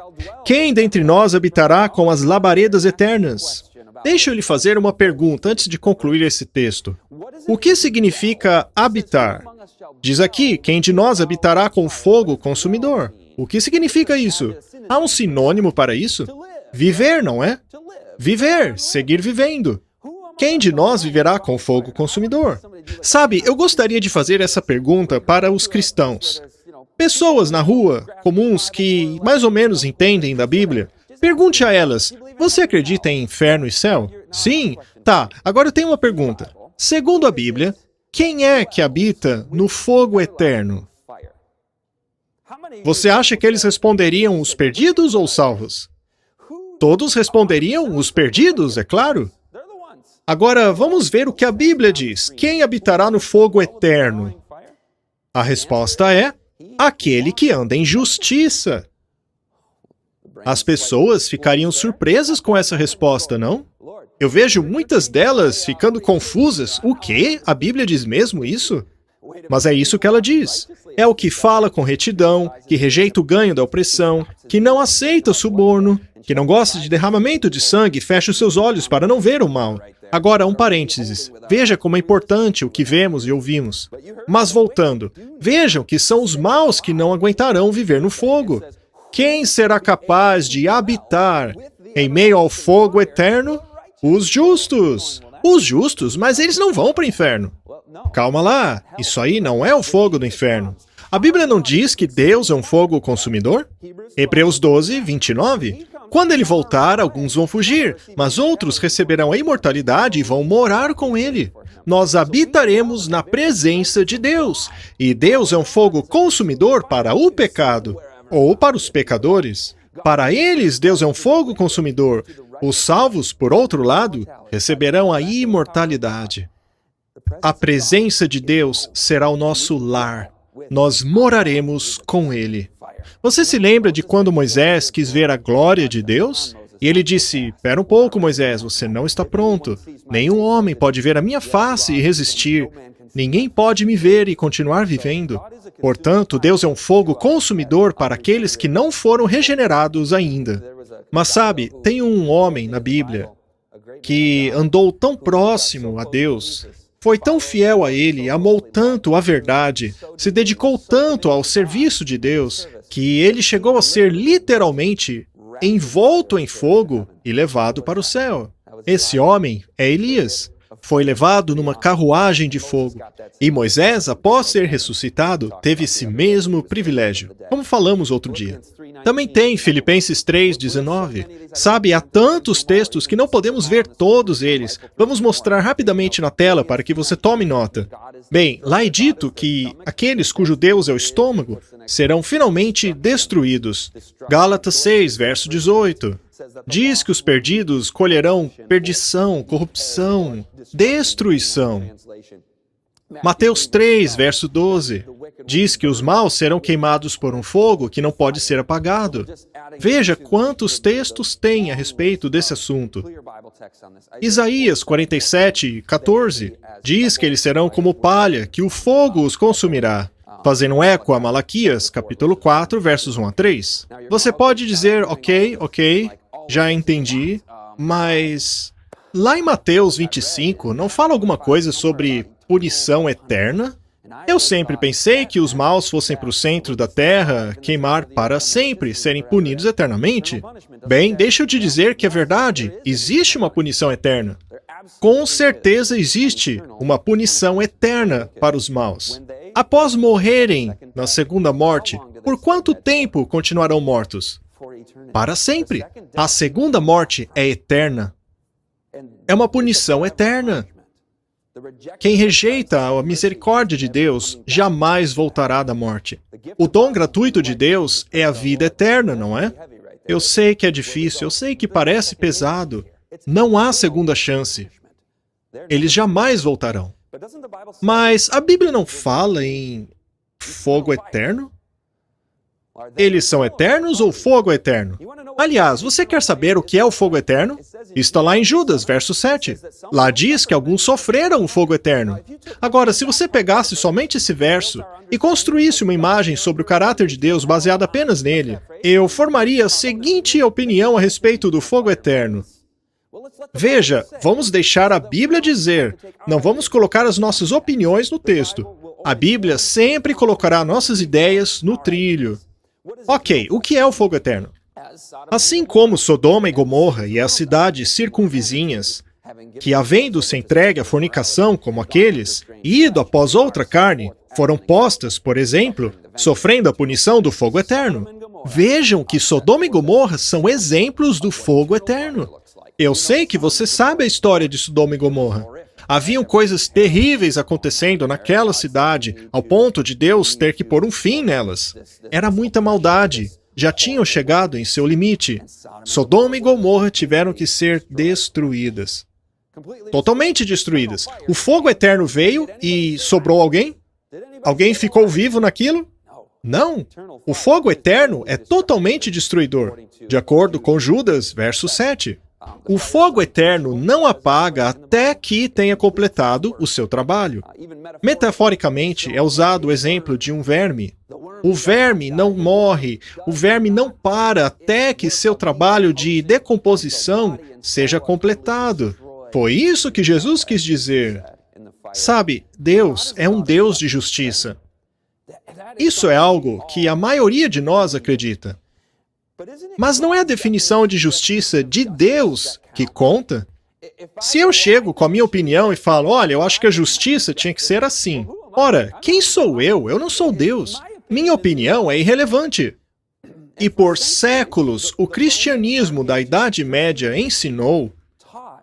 Quem dentre nós habitará com as labaredas eternas? Deixa eu lhe fazer uma pergunta antes de concluir esse texto. O que significa habitar? Diz aqui, quem de nós habitará com fogo consumidor? O que significa isso? Há um sinônimo para isso? Viver, não é? Viver, seguir vivendo. Quem de nós viverá com fogo consumidor? Sabe, eu gostaria de fazer essa pergunta para os cristãos. Pessoas na rua, comuns, que mais ou menos entendem da Bíblia. Pergunte a elas, você acredita em inferno e céu? Sim? Tá, agora eu tenho uma pergunta. Segundo a Bíblia, quem é que habita no fogo eterno? Você acha que eles responderiam os perdidos ou os salvos? Todos responderiam os perdidos, é claro. Agora, vamos ver o que a Bíblia diz. Quem habitará no fogo eterno? A resposta é aquele que anda em justiça. As pessoas ficariam surpresas com essa resposta, não? Eu vejo muitas delas ficando confusas. O quê? A Bíblia diz mesmo isso? Mas é isso que ela diz. É o que fala com retidão, que rejeita o ganho da opressão, que não aceita o suborno, que não gosta de derramamento de sangue e fecha os seus olhos para não ver o mal. Agora, um parênteses. Veja como é importante o que vemos e ouvimos. Mas voltando, vejam que são os maus que não aguentarão viver no fogo. Quem será capaz de habitar em meio ao fogo eterno? Os justos. Os justos, mas eles não vão para o inferno. Calma lá, isso aí não é o fogo do inferno. A Bíblia não diz que Deus é um fogo consumidor? Hebreus 12, 29. Quando ele voltar, alguns vão fugir, mas outros receberão a imortalidade e vão morar com ele. Nós habitaremos na presença de Deus. E Deus é um fogo consumidor para o pecado, ou para os pecadores. Para eles, Deus é um fogo consumidor. Os salvos, por outro lado, receberão a imortalidade. a presença de Deus será o nosso lar. Nós moraremos com Ele. Você se lembra de quando Moisés quis ver a glória de Deus? E ele disse, "Espera um pouco, Moisés, você não está pronto. Nenhum homem pode ver a minha face e resistir. Ninguém pode me ver e continuar vivendo. Portanto, Deus é um fogo consumidor para aqueles que não foram regenerados ainda." Mas sabe, tem um homem na Bíblia que andou tão próximo a Deus, foi tão fiel a Ele, amou tanto a verdade, se dedicou tanto ao serviço de Deus, que ele chegou a ser literalmente envolto em fogo e levado para o céu. Esse homem é Elias. Foi levado numa carruagem de fogo. E Moisés, após ser ressuscitado, teve esse mesmo privilégio, como falamos outro dia. Também tem Filipenses 3:19. Sabe, há tantos textos que não podemos ver todos eles. Vamos mostrar rapidamente na tela para que você tome nota. Bem, lá é dito que aqueles cujo Deus é o estômago serão finalmente destruídos. Gálatas 6, verso 18. Diz que os perdidos colherão perdição, corrupção, destruição. Mateus 3, verso 12. Diz que os maus serão queimados por um fogo que não pode ser apagado. Veja quantos textos tem a respeito desse assunto. Isaías 47, 14. Diz que eles serão como palha, que o fogo os consumirá. Fazendo um eco a Malaquias, capítulo 4, versos 1 a 3. Você pode dizer, ok, já entendi, mas lá em Mateus 25, não fala alguma coisa sobre punição eterna? Eu sempre pensei que os maus fossem para o centro da terra, queimar para sempre, serem punidos eternamente. Bem, deixa eu te dizer que é verdade, existe uma punição eterna. Com certeza existe uma punição eterna para os maus. Após morrerem na segunda morte, por quanto tempo continuarão mortos? Para sempre. A segunda morte é eterna. É uma punição eterna. Quem rejeita a misericórdia de Deus jamais voltará da morte. O dom gratuito de Deus é a vida eterna, não é? Eu sei que é difícil, eu sei que parece pesado. Não há segunda chance. Eles jamais voltarão. Mas a Bíblia não fala em fogo eterno? Eles são eternos ou fogo eterno? Aliás, você quer saber o que é o fogo eterno? Está lá em Judas, verso 7. Lá diz que alguns sofreram o fogo eterno. Agora, se você pegasse somente esse verso e construísse uma imagem sobre o caráter de Deus baseada apenas nele, eu formaria a seguinte opinião a respeito do fogo eterno. Veja, vamos deixar a Bíblia dizer, não vamos colocar as nossas opiniões no texto. A Bíblia sempre colocará nossas ideias no trilho. Ok, o que é o fogo eterno? Assim como Sodoma e Gomorra e as cidades circunvizinhas, que havendo-se entregue à fornicação como aqueles, e ido após outra carne, foram postas, por exemplo, sofrendo a punição do fogo eterno. Vejam que Sodoma e Gomorra são exemplos do fogo eterno. Eu sei que você sabe a história de Sodoma e Gomorra. Haviam coisas terríveis acontecendo naquela cidade, ao ponto de Deus ter que pôr um fim nelas. Era muita maldade. Já tinham chegado em seu limite. Sodoma e Gomorra tiveram que ser destruídas. Totalmente destruídas. O fogo eterno veio e sobrou alguém? Alguém ficou vivo naquilo? Não. O fogo eterno é totalmente destruidor, de acordo com Judas, verso 7. O fogo eterno não apaga até que tenha completado o seu trabalho. Metaforicamente, é usado o exemplo de um verme. O verme não morre, o verme não para até que seu trabalho de decomposição seja completado. Foi isso que Jesus quis dizer. Sabe, Deus é um Deus de justiça. Isso é algo que a maioria de nós acredita. Mas não é a definição de justiça de Deus que conta? Se eu chego com a minha opinião e falo, olha, eu acho que a justiça tinha que ser assim. Ora, quem sou eu? Eu não sou Deus. Minha opinião é irrelevante. E por séculos, o cristianismo da Idade Média ensinou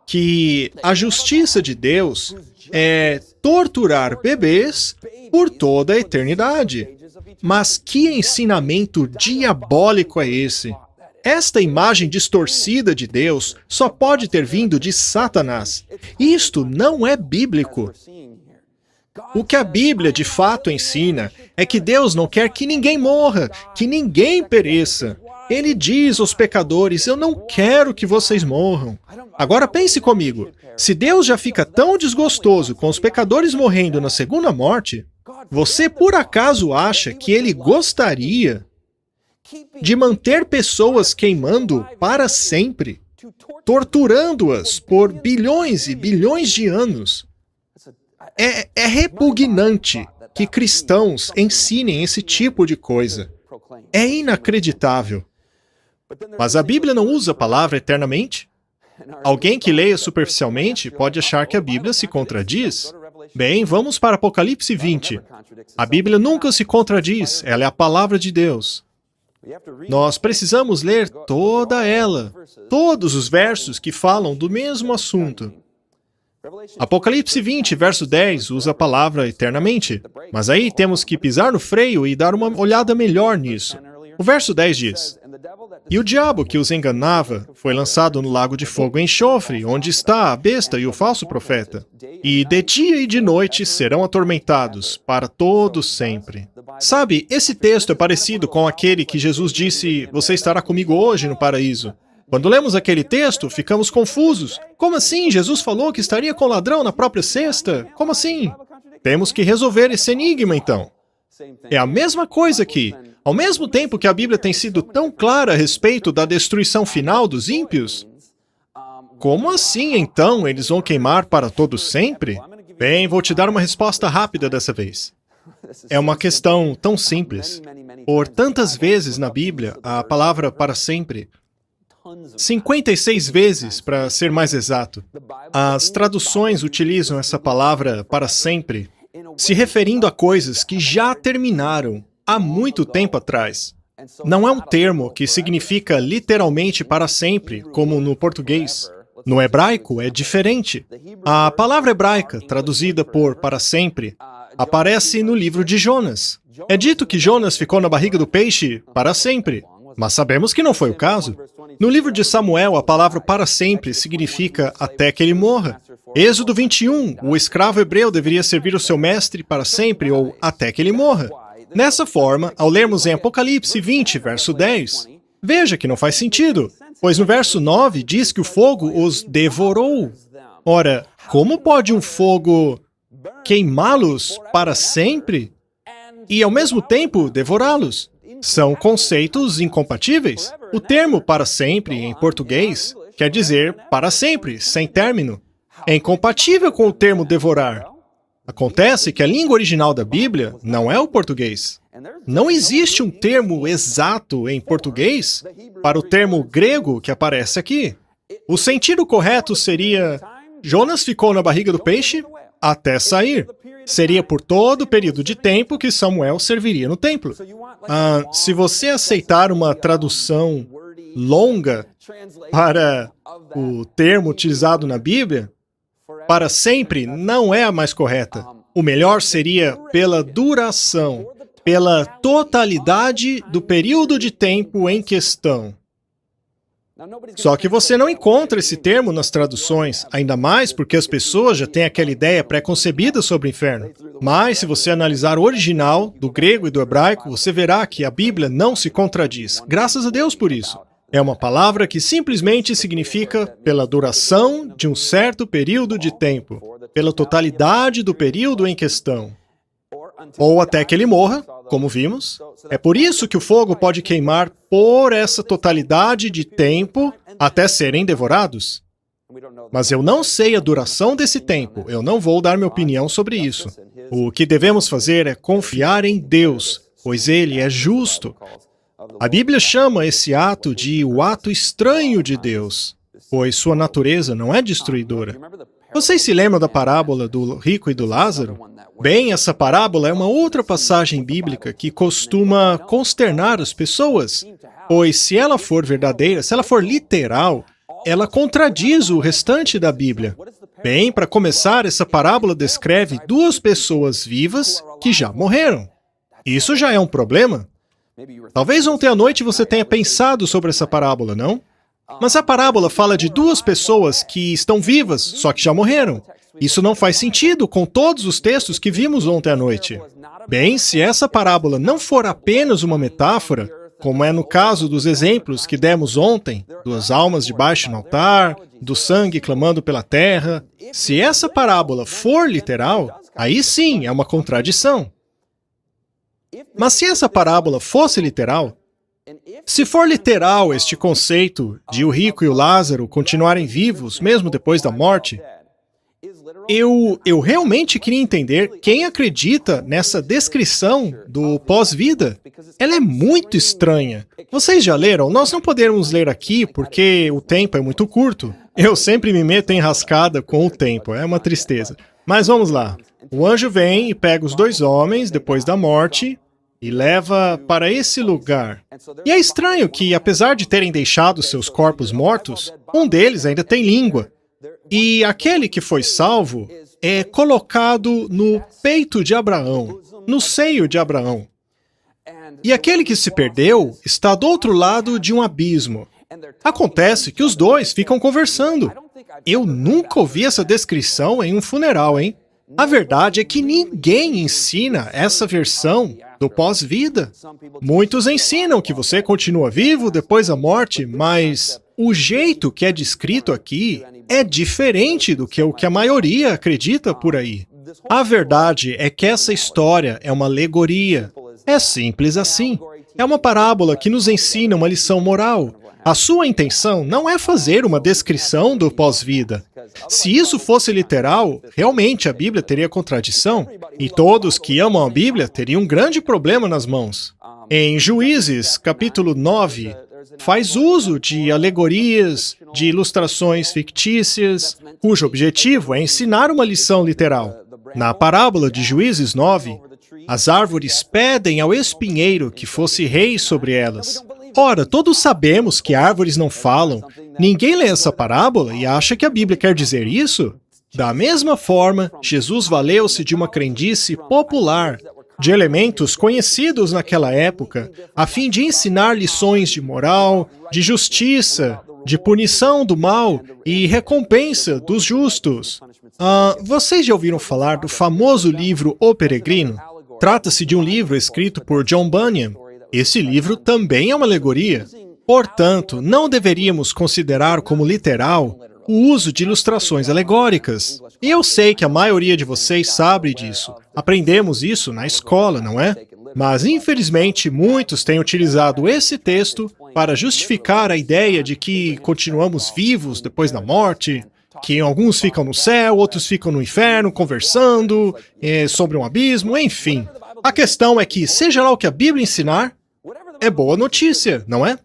que a justiça de Deus é torturar bebês por toda a eternidade. Mas que ensinamento diabólico é esse? Esta imagem distorcida de Deus só pode ter vindo de Satanás. Isto não é bíblico. O que a Bíblia de fato ensina é que Deus não quer que ninguém morra, que ninguém pereça. Ele diz aos pecadores: eu não quero que vocês morram. Agora pense comigo, se Deus já fica tão desgostoso com os pecadores morrendo na segunda morte, você por acaso acha que Ele gostaria de manter pessoas queimando para sempre, torturando-as por bilhões e bilhões de anos? É repugnante que cristãos ensinem esse tipo de coisa. É inacreditável. Mas a Bíblia não usa a palavra eternamente? Alguém que leia superficialmente pode achar que a Bíblia se contradiz. Bem, vamos para Apocalipse 20. A Bíblia nunca se contradiz, ela é a palavra de Deus. Nós precisamos ler toda ela, todos os versos que falam do mesmo assunto. Apocalipse 20, verso 10, usa a palavra eternamente. Mas aí temos que pisar no freio e dar uma olhada melhor nisso. O verso 10 diz: e o diabo que os enganava foi lançado no lago de fogo e enxofre, onde está a besta e o falso profeta. E de dia e de noite serão atormentados, para todo sempre. Sabe, esse texto é parecido com aquele que Jesus disse: você estará comigo hoje no paraíso. Quando lemos aquele texto, ficamos confusos. Como assim? Jesus falou que estaria com o ladrão na própria cesta? Como assim? Temos que resolver esse enigma, então. É a mesma coisa aqui. Ao mesmo tempo que a Bíblia tem sido tão clara a respeito da destruição final dos ímpios, como assim, então, eles vão queimar para todo sempre? Bem, vou te dar uma resposta rápida dessa vez. É uma questão tão simples. Por tantas vezes na Bíblia, a palavra para sempre, 56 vezes, para ser mais exato, as traduções utilizam essa palavra para sempre, se referindo a coisas que já terminaram há muito tempo atrás. Não é um termo que significa literalmente para sempre, como no português. No hebraico é diferente. A palavra hebraica, traduzida por para sempre, aparece no livro de Jonas. É dito que Jonas ficou na barriga do peixe para sempre, mas sabemos que não foi o caso. No livro de Samuel, a palavra para sempre significa até que ele morra. Êxodo 21, o escravo hebreu deveria servir o seu mestre para sempre ou até que ele morra. Nessa forma, ao lermos em Apocalipse 20, verso 10, veja que não faz sentido, pois no verso 9 diz que o fogo os devorou. Ora, como pode um fogo queimá-los para sempre e, ao mesmo tempo, devorá-los? São conceitos incompatíveis. O termo para sempre, em português, quer dizer para sempre, sem término. É incompatível com o termo devorar. Acontece que a língua original da Bíblia não é o português. Não existe um termo exato em português para o termo grego que aparece aqui. O sentido correto seria: Jonas ficou na barriga do peixe até sair. Seria por todo o período de tempo que Samuel serviria no templo. Se você aceitar uma tradução longa para o termo utilizado na Bíblia, para sempre não é a mais correta. O melhor seria pela duração, pela totalidade do período de tempo em questão. Só que você não encontra esse termo nas traduções, ainda mais porque as pessoas já têm aquela ideia pré-concebida sobre o inferno. Mas, se você analisar o original, do grego e do hebraico, você verá que a Bíblia não se contradiz. Graças a Deus por isso. É uma palavra que simplesmente significa pela duração de um certo período de tempo, pela totalidade do período em questão. Ou até que ele morra, como vimos. É por isso que o fogo pode queimar por essa totalidade de tempo até serem devorados. Mas eu não sei a duração desse tempo, eu não vou dar minha opinião sobre isso. O que devemos fazer é confiar em Deus, pois Ele é justo. A Bíblia chama esse ato de o ato estranho de Deus, pois sua natureza não é destruidora. Vocês se lembram da parábola do rico e do Lázaro? Bem, essa parábola é uma outra passagem bíblica que costuma consternar as pessoas, pois se ela for verdadeira, se ela for literal, ela contradiz o restante da Bíblia. Bem, para começar, essa parábola descreve duas pessoas vivas que já morreram. Isso já é um problema. Talvez ontem à noite você tenha pensado sobre essa parábola, não? Mas a parábola fala de duas pessoas que estão vivas, só que já morreram. Isso não faz sentido com todos os textos que vimos ontem à noite. Bem, se essa parábola não for apenas uma metáfora, como é no caso dos exemplos que demos ontem, das almas debaixo no altar, do sangue clamando pela terra, se essa parábola for literal, aí sim é uma contradição. Mas se essa parábola fosse literal, se for literal este conceito de o rico e o Lázaro continuarem vivos mesmo depois da morte, eu realmente queria entender quem acredita nessa descrição do pós-vida. Ela é muito estranha. Vocês já leram? Nós não podemos ler aqui porque o tempo é muito curto. Eu sempre me meto em rascada com o tempo, é uma tristeza. Mas vamos lá. O anjo vem e pega os dois homens depois da morte e leva para esse lugar. E é estranho que, apesar de terem deixado seus corpos mortos, um deles ainda tem língua. E aquele que foi salvo é colocado no peito de Abraão, no seio de Abraão. E aquele que se perdeu está do outro lado de um abismo. Acontece que os dois ficam conversando. Eu nunca ouvi essa descrição em um funeral, hein? A verdade é que ninguém ensina essa versão do pós-vida. Muitos ensinam que você continua vivo depois da morte, mas o jeito que é descrito aqui é diferente do que o que a maioria acredita por aí. A verdade é que essa história é uma alegoria. É simples assim. É uma parábola que nos ensina uma lição moral. A sua intenção não é fazer uma descrição do pós-vida. Se isso fosse literal, realmente a Bíblia teria contradição, e todos que amam a Bíblia teriam um grande problema nas mãos. Em Juízes, capítulo 9, faz uso de alegorias, de ilustrações fictícias, cujo objetivo é ensinar uma lição literal. Na parábola de Juízes 9, as árvores pedem ao espinheiro que fosse rei sobre elas. Ora, todos sabemos que árvores não falam. Ninguém lê essa parábola e acha que a Bíblia quer dizer isso? Da mesma forma, Jesus valeu-se de uma crendice popular, de elementos conhecidos naquela época, a fim de ensinar lições de moral, de justiça, de punição do mal e recompensa dos justos. Vocês já ouviram falar do famoso livro O Peregrino? Trata-se de um livro escrito por John Bunyan. Esse livro também é uma alegoria. Portanto, não deveríamos considerar como literal o uso de ilustrações alegóricas. E eu sei que a maioria de vocês sabe disso. Aprendemos isso na escola, não é? Mas, infelizmente, muitos têm utilizado esse texto para justificar a ideia de que continuamos vivos depois da morte, que alguns ficam no céu, outros ficam no inferno, conversando sobre um abismo, enfim. A questão é que, seja lá o que a Bíblia ensinar, é boa notícia, não é?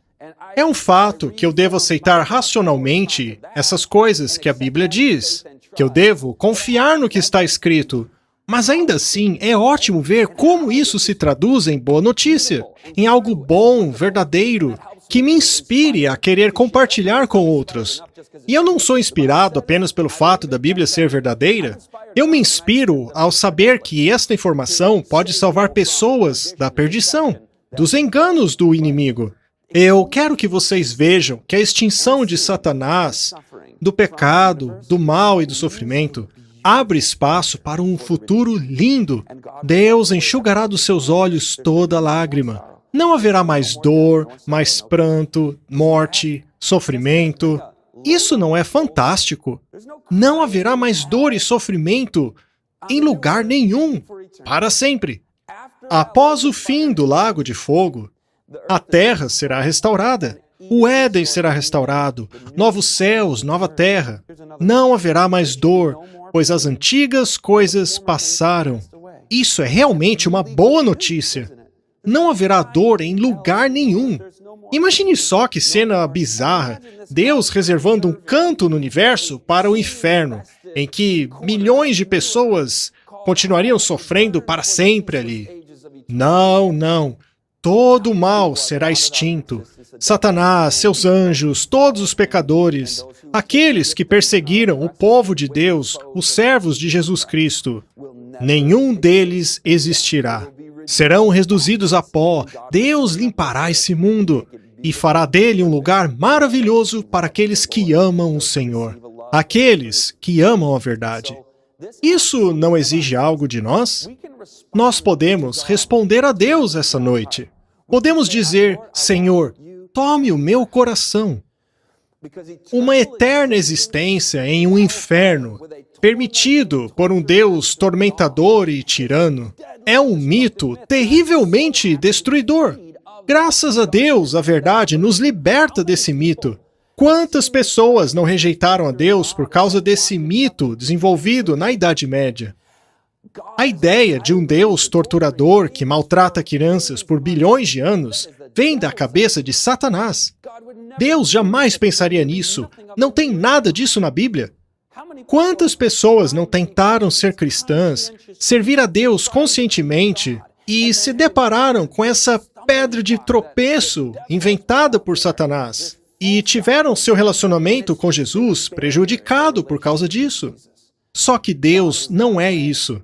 É um fato que eu devo aceitar racionalmente essas coisas que a Bíblia diz, que eu devo confiar no que está escrito. Mas ainda assim, é ótimo ver como isso se traduz em boa notícia, em algo bom, verdadeiro, que me inspire a querer compartilhar com outros. E eu não sou inspirado apenas pelo fato da Bíblia ser verdadeira. Eu me inspiro ao saber que esta informação pode salvar pessoas da perdição, dos enganos do inimigo. Eu quero que vocês vejam que a extinção de Satanás, do pecado, do mal e do sofrimento, abre espaço para um futuro lindo. Deus enxugará dos seus olhos toda lágrima. Não haverá mais dor, mais pranto, morte, sofrimento. Isso não é fantástico? Não haverá mais dor e sofrimento em lugar nenhum, para sempre. Após o fim do lago de fogo, a terra será restaurada. O Éden será restaurado. Novos céus, nova terra. Não haverá mais dor, pois as antigas coisas passaram. Isso é realmente uma boa notícia. Não haverá dor em lugar nenhum. Imagine só que cena bizarra, Deus reservando um canto no universo para o inferno, em que milhões de pessoas continuariam sofrendo para sempre ali. Não, não. Todo o mal será extinto. Satanás, seus anjos, todos os pecadores, aqueles que perseguiram o povo de Deus, os servos de Jesus Cristo, nenhum deles existirá. Serão reduzidos a pó. Deus limpará esse mundo. e fará dele um lugar maravilhoso para aqueles que amam o Senhor, aqueles que amam a verdade. Isso não exige algo de nós? Nós podemos responder a Deus essa noite. Podemos dizer, Senhor, tome o meu coração. Uma eterna existência em um inferno, permitido por um Deus tormentador e tirano, é um mito terrivelmente destruidor. Graças a Deus, a verdade nos liberta desse mito. Quantas pessoas não rejeitaram a Deus por causa desse mito desenvolvido na Idade Média? A ideia de um Deus torturador que maltrata crianças por bilhões de anos vem da cabeça de Satanás. Deus jamais pensaria nisso. Não tem nada disso na Bíblia. Quantas pessoas não tentaram ser cristãs, servir a Deus conscientemente e se depararam com essa pedra de tropeço inventada por Satanás e tiveram seu relacionamento com Jesus prejudicado por causa disso? Só que Deus não é isso.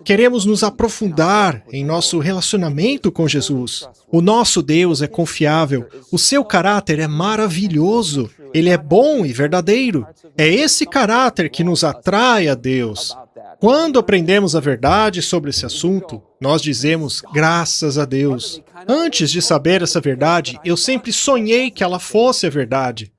Queremos nos aprofundar em nosso relacionamento com Jesus. O nosso Deus é confiável, o seu caráter é maravilhoso, ele é bom e verdadeiro. É esse caráter que nos atrai a Deus. Quando aprendemos a verdade sobre esse assunto, nós dizemos graças a Deus. Antes de saber essa verdade, eu sempre sonhei que ela fosse a verdade.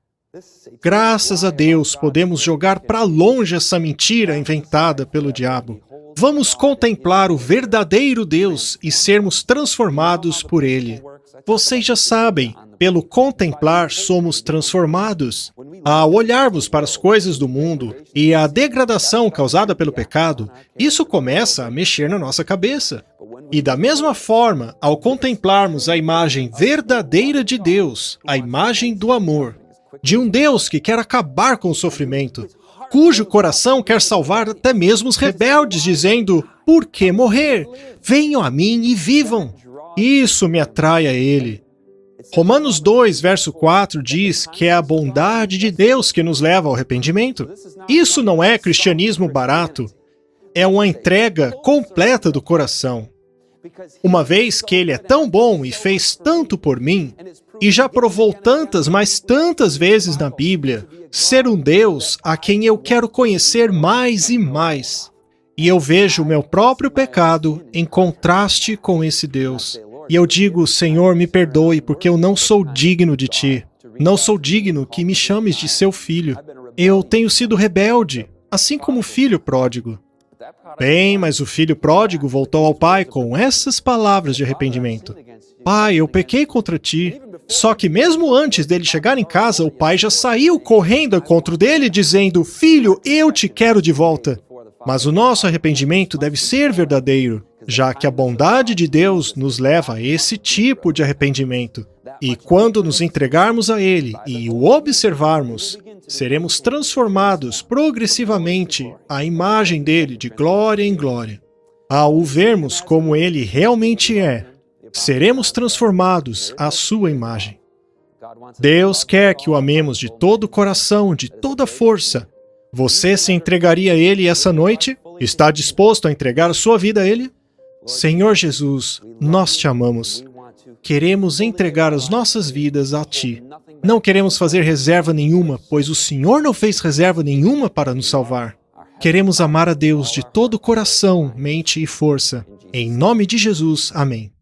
Graças a Deus, podemos jogar para longe essa mentira inventada pelo diabo. Vamos contemplar o verdadeiro Deus e sermos transformados por Ele. Vocês já sabem, pelo contemplar somos transformados. Ao olharmos para as coisas do mundo e a degradação causada pelo pecado, isso começa a mexer na nossa cabeça. E da mesma forma, ao contemplarmos a imagem verdadeira de Deus, a imagem do amor, de um Deus que quer acabar com o sofrimento, cujo coração quer salvar até mesmo os rebeldes, dizendo, por que morrer? Venham a mim e vivam. Isso me atrai a Ele. Romanos 2, verso 4 diz que é a bondade de Deus que nos leva ao arrependimento. Isso não é cristianismo barato. É uma entrega completa do coração. Uma vez que Ele é tão bom e fez tanto por mim, e já provou tantas, mas tantas vezes na Bíblia, ser um Deus a quem eu quero conhecer mais e mais. E eu vejo o meu próprio pecado em contraste com esse Deus. E eu digo, Senhor, me perdoe, porque eu não sou digno de Ti. Não sou digno que me chames de seu filho. Eu tenho sido rebelde, assim como o filho pródigo. Bem, mas o filho pródigo voltou ao pai com essas palavras de arrependimento. Pai, eu pequei contra Ti. Só que mesmo antes dele chegar em casa, o pai já saiu correndo ao encontro dele, dizendo, Filho, eu te quero de volta. Mas o nosso arrependimento deve ser verdadeiro, já que a bondade de Deus nos leva a esse tipo de arrependimento. E quando nos entregarmos a Ele e o observarmos, seremos transformados progressivamente à imagem dele de glória em glória. Ao o vermos como Ele realmente é, seremos transformados à sua imagem. Deus quer que o amemos de todo o coração, de toda a força. Você se entregaria a Ele essa noite? Está disposto a entregar a sua vida a Ele? Senhor Jesus, nós te amamos. Queremos entregar as nossas vidas a Ti. Não queremos fazer reserva nenhuma, pois o Senhor não fez reserva nenhuma para nos salvar. Queremos amar a Deus de todo o coração, mente e força. Em nome de Jesus, amém.